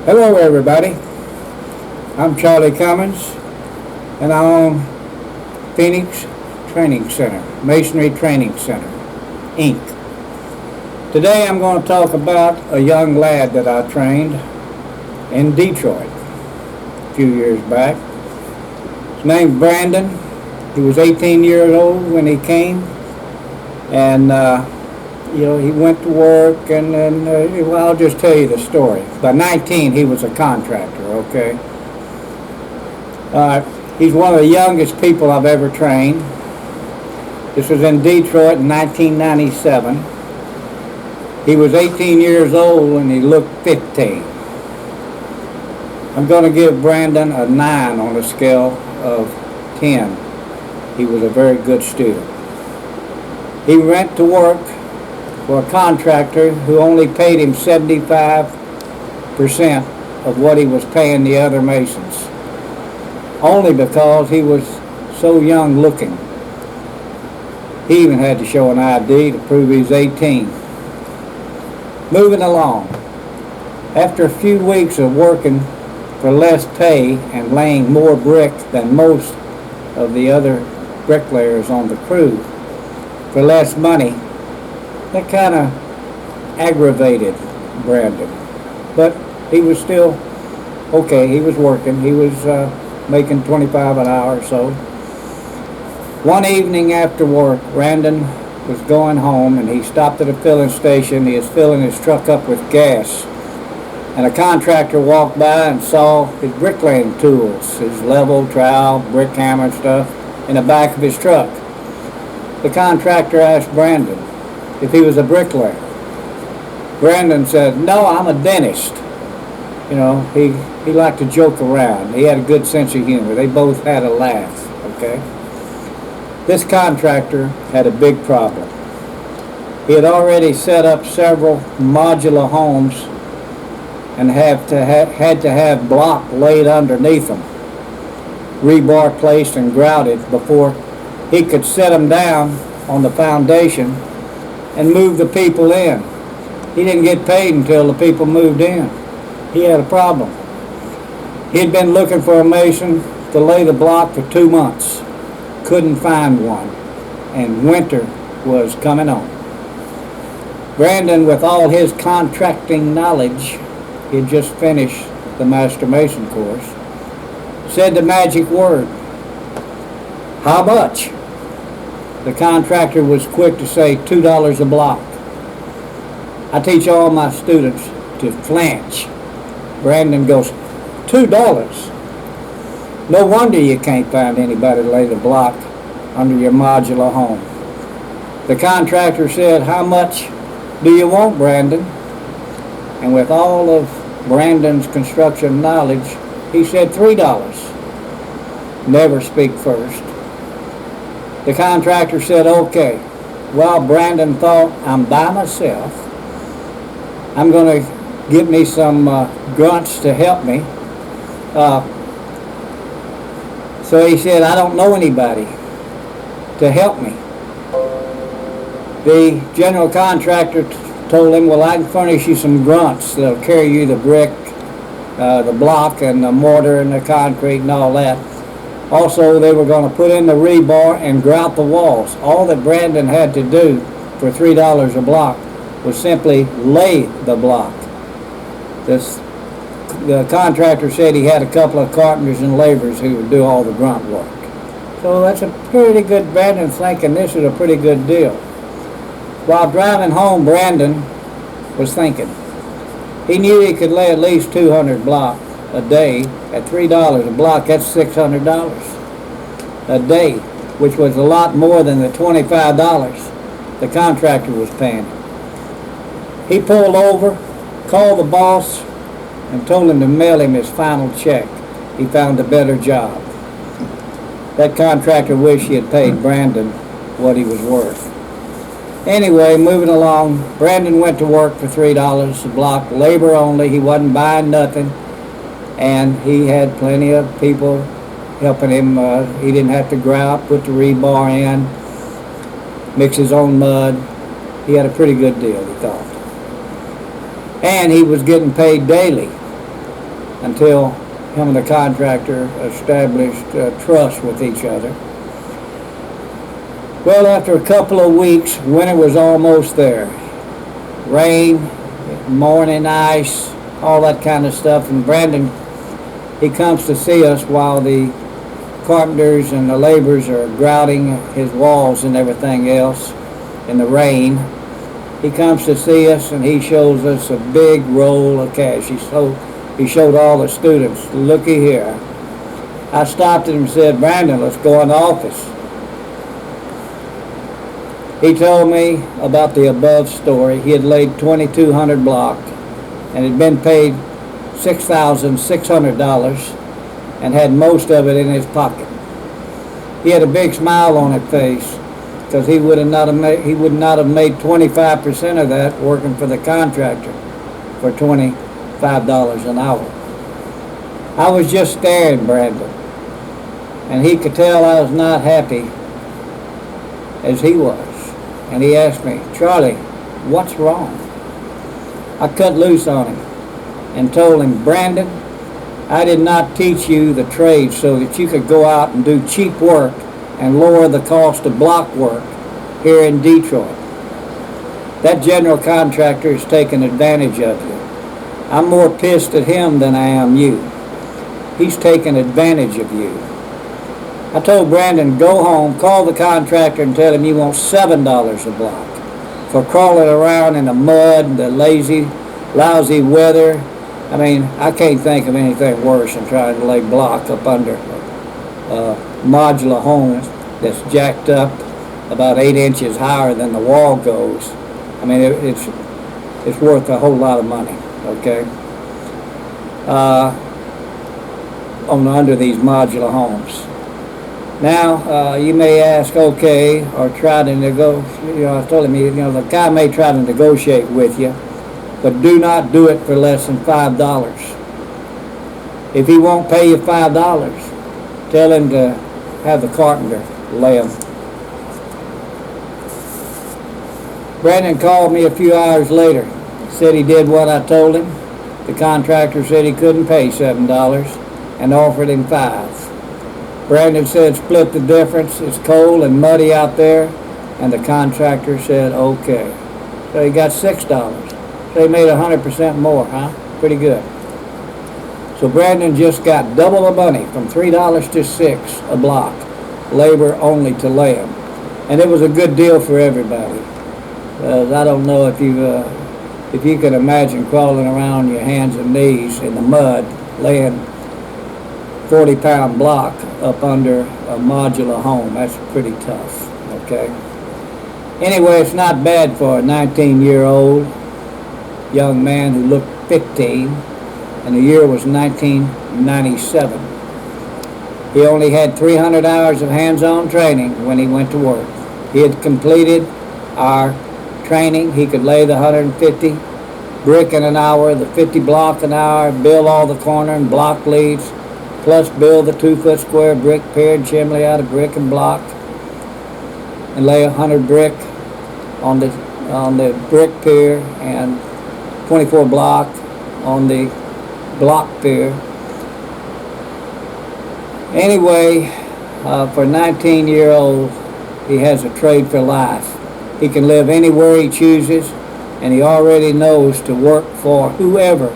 Hello everybody, I'm Charlie Cummins and I own Phoenix Training Center, Masonry Training Center, Inc. Today I'm going to talk about a young lad that I trained in Detroit a few years back. His name's Brandon. He was 18 years old when he came, and he went to work, and then, well, I'll just tell you the story. By 19, he was a contractor, okay? He's one of the youngest people I've ever trained. This was in Detroit in 1997. He was 18 years old and he looked 15. I'm going to give Brandon a 9 on a scale of 10. He was a very good student. He went to work for a contractor who only paid him 75% of what he was paying the other masons, only because he was so young looking. He even had to show an ID to prove he was 18. Moving along, after a few weeks of working for less pay and laying more brick than most of the other bricklayers on the crew for less money, that kind of aggravated Brandon. But he was still okay. He was working. He was making $25 an hour or so. One evening after work, Brandon was going home and he stopped at a filling station. He was filling his truck up with gas. And a contractor walked by and saw his bricklaying tools, his level, trowel, brick hammer and stuff, in the back of his truck. The contractor asked Brandon if he was a bricklayer. Brandon said, "No, I'm a dentist." You know, he liked to joke around. He had a good sense of humor. They both had a laugh, okay? This contractor had a big problem. He had already set up several modular homes and had to have block laid underneath them, rebar placed and grouted before he could set them down on the foundation and move the people in. He didn't get paid until the people moved in. He had a problem. He'd been looking for a mason to lay the block for 2 months. Couldn't find one, and winter was coming on. Brandon, with all his contracting knowledge, he had just finished the Master Mason course, said the magic word, "How much?" The contractor was quick to say $2 a block. I teach all my students to flinch. Brandon goes, $2? No wonder you can't find anybody to lay the block under your modular home. The contractor said, "How much do you want, Brandon?" And with all of Brandon's construction knowledge, he said $3. Never speak first. The contractor said, "Okay." Well, Brandon thought, "I'm by myself. I'm going to get me some grunts to help me." So he said, "I don't know anybody to help me." The general contractor told him, "Well, I can furnish you some grunts. They'll carry you the brick, the block, and the mortar, and the concrete, and all that." Also, they were going to put in the rebar and grout the walls. All that Brandon had to do for $3 a block was simply lay the block. The contractor said he had a couple of carpenters and laborers who would do all the grunt work. So that's a pretty good, Brandon thinking this is a pretty good deal. While driving home, Brandon was thinking. He knew he could lay at least 200 blocks a day. At $3 a block, that's $600 a day, which was a lot more than the $25 the contractor was paying. He pulled over, called the boss, and told him to mail him his final check. He found a better job. That contractor wished he had paid Brandon what he was worth. Anyway, moving along, Brandon went to work for $3 a block, labor only. He wasn't buying nothing, and he had plenty of people helping him. He didn't have to grout, put the rebar in, mix his own mud. He had a pretty good deal, he thought. And he was getting paid daily. until him and the contractor established trust with each other. Well, after a couple of weeks, winter was almost there. Rain, morning ice, all that kind of stuff. And Brandon, he comes to see us while the carpenters and the laborers are grouting his walls and everything else in the rain. He comes to see us and he shows us a big roll of cash. He showed all the students, looky here. I stopped him and said, Brandon, let's go in the office. He told me about the above story. He had laid 2,200 block and had been paid $6,600 and had most of it in his pocket. He had a big smile on his face because he would not have made 25% of that working for the contractor for $25 an hour. I was just staring Brandon, and he could tell I was not happy as he was. And he asked me, Charlie, what's wrong? I cut loose on him and told him, Brandon, I did not teach you the trade so that you could go out and do cheap work and lower the cost of block work here in Detroit. That general contractor is taking advantage of you. I'm more pissed at him than I am you. He's taking advantage of you. I told Brandon, go home, call the contractor and tell him you want $7 a block for crawling around in the mud and the lousy weather. I mean, I can't think of anything worse than trying to lay block up under a modular home that's jacked up about 8 inches higher than the wall goes. I mean, it's worth a whole lot of money, okay, under these modular homes. Now, you may ask, okay, or try to negotiate, I told him, the guy may try to negotiate with you, but do not do it for less than $5. If he won't pay you $5, tell him to have the carpenter lay him. Brandon called me a few hours later, said he did what I told him. The contractor said he couldn't pay $7 and offered him $5. Brandon said split the difference, it's cold and muddy out there, and the contractor said okay. So he got $6. So he made 100% more, huh? Pretty good. So Brandon just got double the money, from $3 to $6 a block, labor only to lay them. And it was a good deal for everybody. I don't know if you can imagine crawling around your hands and knees in the mud, laying 40-pound block up under a modular home. That's pretty tough, okay? Anyway, it's not bad for a 19-year-old young man who looked 15, and the year was 1997. He only had 300 hours of hands-on training when he went to work. He had completed our training. He could lay the 150 brick in an hour, the 50 block an hour, build all the corner and block leads, plus build the 2-foot square brick pier and chimney out of brick and block, and lay 100 brick on the brick pier and 24 block on the block pier. Anyway, for a 19-year-old, he has a trade for life. He can live anywhere he chooses, and he already knows to work for whoever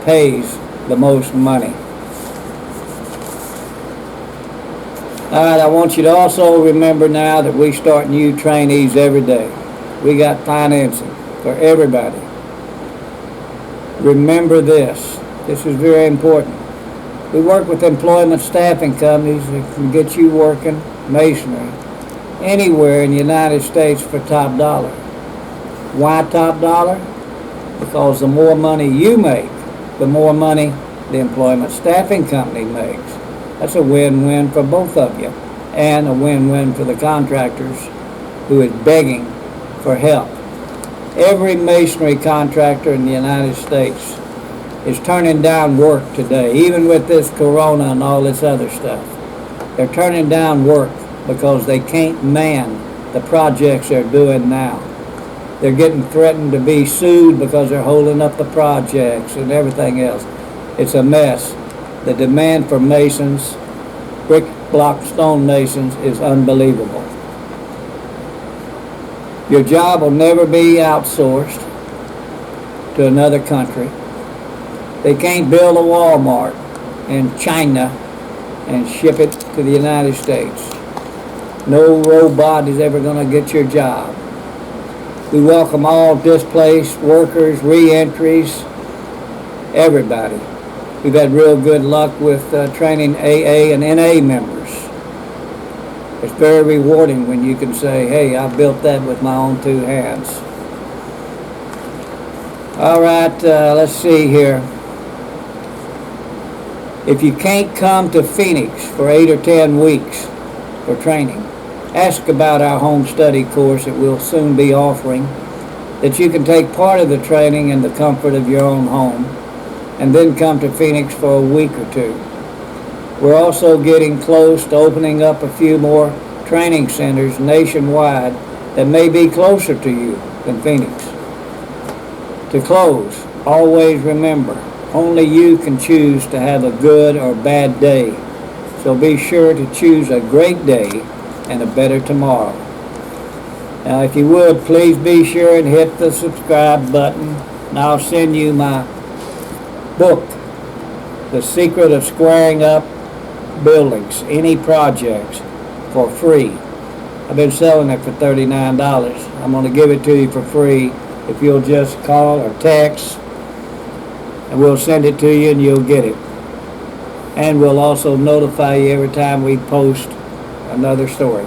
pays the most money. All right, I want you to also remember now that we start new trainees every day. We got financing for everybody. Remember this. This is very important. We work with employment staffing companies that can get you working masonry anywhere in the United States for top dollar. Why top dollar? Because the more money you make, the more money the employment staffing company makes. That's a win-win for both of you, and a win-win for the contractors who is begging for help. Every masonry contractor in the United States is turning down work today, even with this corona and all this other stuff. They're turning down work because they can't man the projects they're doing now. They're getting threatened to be sued because they're holding up the projects and everything else. It's a mess. The demand for masons, brick, block, stone masons is unbelievable. Your job will never be outsourced to another country. They can't build a Walmart in China and ship it to the United States. No robot is ever going to get your job. We welcome all displaced workers, re-entries, everybody. We've had real good luck with training AA and NA members. It's very rewarding when you can say, hey, I built that with my own two hands. All right, let's see here. If you can't come to Phoenix for 8 or 10 weeks for training, ask about our home study course that we'll soon be offering, that you can take part of the training in the comfort of your own home, and then come to Phoenix for a week or two. We're also getting close to opening up a few more training centers nationwide that may be closer to you than Phoenix. To close, always remember, only you can choose to have a good or bad day. So be sure to choose a great day and a better tomorrow. Now, if you would, please be sure and hit the subscribe button, and I'll send you my book, The Secret of Squaring Up Buildings, Any Projects, for free. I've been selling it for $39. I'm going to give it to you for free if you'll just call or text, and we'll send it to you and you'll get it. And we'll also notify you every time we post another story.